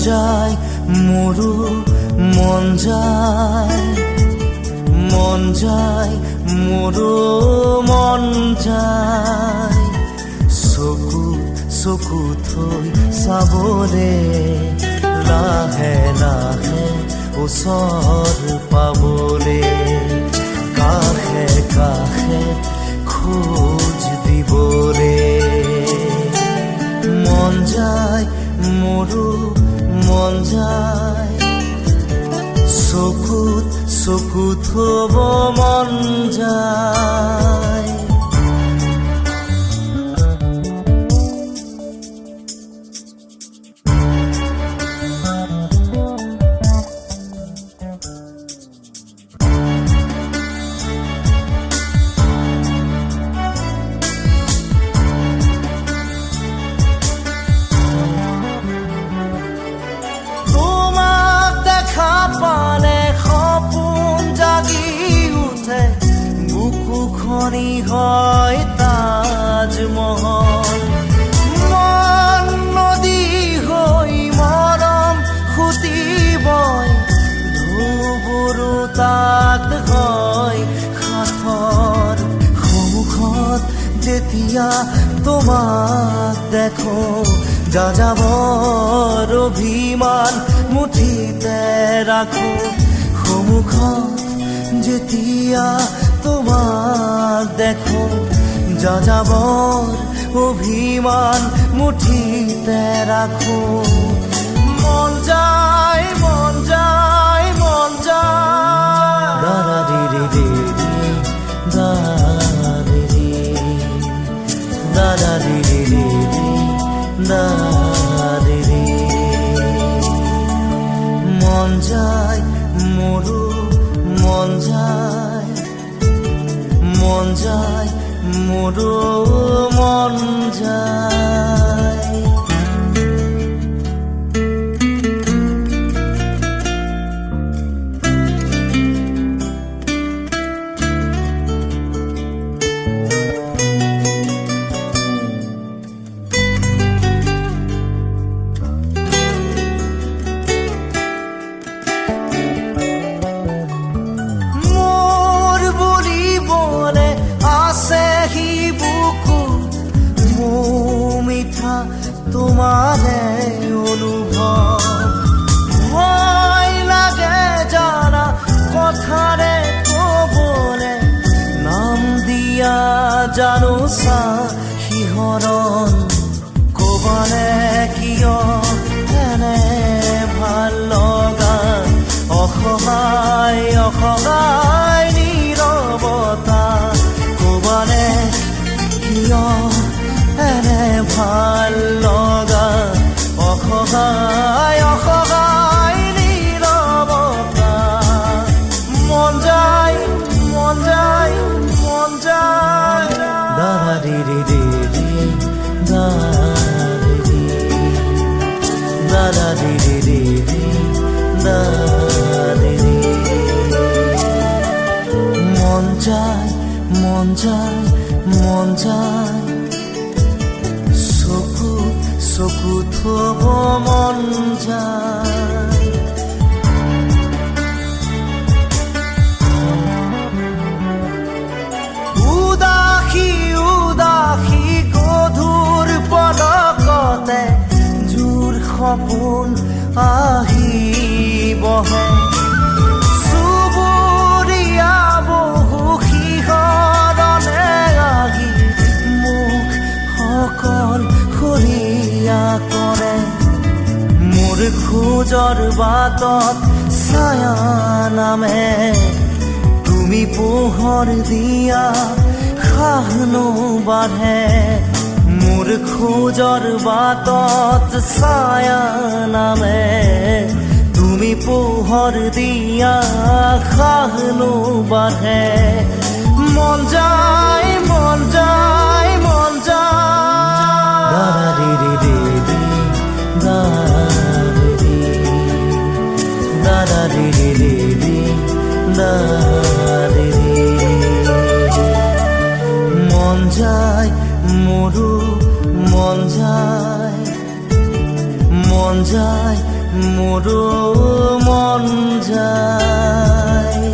যায় মোৰো মন যায় মোৰো মন যায় চকু থৈ চাবলে লাহে লাহে ওচৰ পাবলে কাষে কাষে খোজ দিবলে মন যায় মোৰো মন যায় চকুত থব মন যায় বুকুখনি হয় তাজমহল মন নদী হৈ মৰম সুতি বয় ধুবুৰু তাত হয় সাঁথৰ সন্মুখত যেতিয়া তোমাক দেখো যাযাবৰ অভিমান মুঠিতে ৰাখো সন্মুখত যেতিয়া তোমাক দেখো যাযাবৰ অভিমান মুঠিতে ৰাখো মন যায় মন যায় মন যায় দাদা দিদি দিদি দাদি দাদা দিদি দিদি দাদি মন যায় মোৰো মন যায় মোৰো মন যায় তোমাৰে অনুভৱ ভয় লাগে জানা কথাৰে ক'বলে নাম দিয়া জানো চা শিহৰণ ক'বানে কিয় এনে ভাল লগা অসহায় নীৰৱতা ক'বানে কিয় এনে ভাল লগা অসহায় নীৰৱতা মন যায় দাদা দিদি দিদি দাদা দিদি দিদি দাদি মন যায় চকুত থব মন যায় উদাসী গধুৰ পলকতে জোৰ সপোন আহি বহে চুবুৰীয়া বহু শিহৰণে আহি মোক অকল খৰিয়া কৰে মোৰ খোজৰ বাটত ছায়া নামে তুমি পোহৰ দিয়া খাহনো বাঢ়ে মোৰ খোজৰ বাটত ছায়া নামে তুমি পোহৰ দিয়া খাহনো বাঢ়ে মন যায় দাদা দিদি দিদি দাদা দিদি দিদি দাদি মন যায় মোৰো মন যায় মোৰো মন যায়।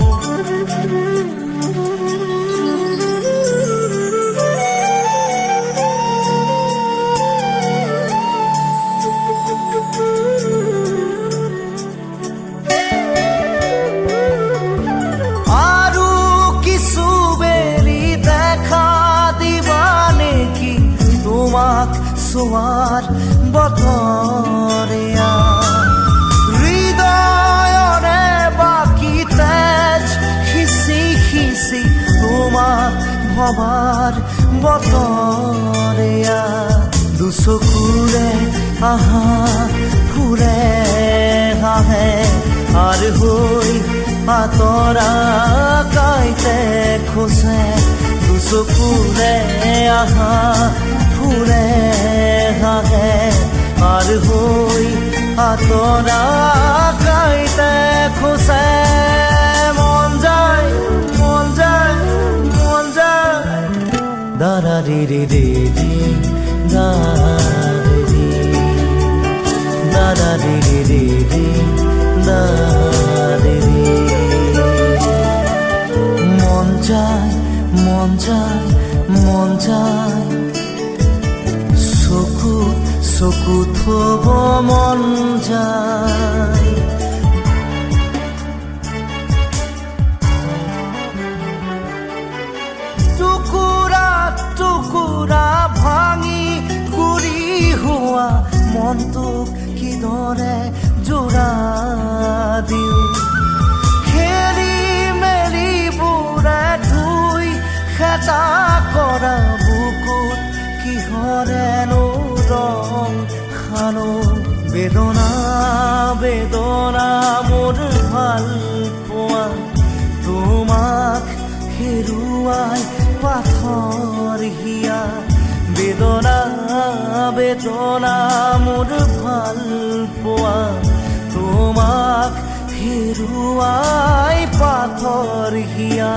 আৰু কিছু বেলি দেখা দিবা নেকি তোমাক চোৱাৰ বতৰীয়া হৃদয়ৰে বাকী তেজ সিঁচি সিঁচি তোমাক ভবাৰ বতৰীয়া দুচকুৰে আহা ফুৰে হাহে আৰু হৈ আঁতৰা কাইতে খোজে দুচকুৰে আহা ফুৰে হাহে আৰু হৈ আঁতৰা কাইতে খোজে মন যায় মন যায় মন যায় দাৰা ৰে ৰে ৰে ৰে দাৰা ৰে ৰে ৰে ৰে দাৰে ৰে মন যায় মন যায় মন যায় চকু থব মন যায় টুকুৰা টুকুৰা ভাঙি গুৰি হোৱা মনটোক কিদৰে জোৰা দিওঁ খেলি মেলি বুঢ়া ধুই খেতা কৰা বুকুত কিহৰেনো ৰং খানো বেদনা বেদনা মোৰ ভাল পোৱা তোমাক হেৰুৱাই পাথৰ হিয়া বেদনা বেদনা মোৰ ভাল পোৱা তোমাক হেৰুৱাই পাথৰ হিয়া